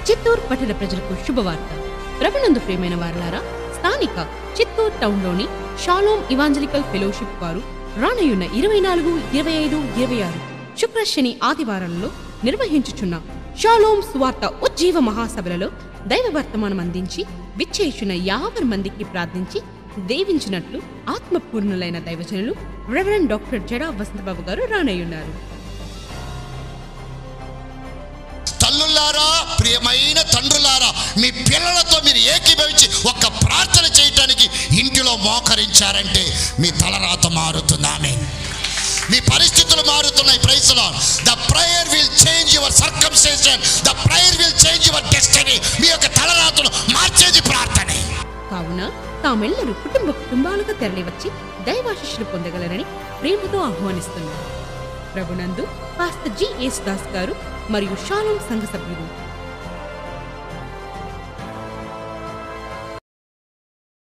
చిత్తూరు పట్టణ ప్రజలకు శుభవార్త. ప్రభునందు ప్రియమైన వారలారా, స్థానిక చిత్తూరు టౌన్లోని షాలోమ్ ఇవాంజలికల్ ఫెలోషిప్ వారు రానయున్న 24, 25, 26 శుక్ర శని ఆదివారాలలో నిర్వహించుచున్న షాలోమ్ సువార్త ఉజ్జీవ మహాసభలలో దైవ వర్తమానం అందించి విచ్చేయుచున్న 50 మందికి ప్రార్థించి దేవించినట్లు ఆత్మపూర్ణులైన దైవజనులు రెవరెండ్ డాక్టర్ జడా వసంతబాబు గారు రానయ్యున్నారు. తల్లులారా, ప్రియమైన తండ్రులారా, మీ పిల్లలతో మీరు ఏకీభవించి ఒక్క ప్రార్థన చేయటానికి ఇంటిలో మోకరించారంటే మీ తలరాత మారుతుందామె. మీ పరిస్థితులు మారుతున్నాయి. Praise the Lord. The prayer will change your circumstances. The prayer will change your destiny. మీ యొక్క తలరాతను మార్చేది ప్రార్థనే. కావున తామెల్లరూ కుటుంబాలుగా తరలివచ్చి దైవాశిష్యులు పొందగలరని ప్రేమతో ఆహ్వానిస్తున్నారు. ప్రభునందు పాస్టర్ జి. యేసుదాస్ గారు మరియు షాలోమ్ సంఘ సభ్యులు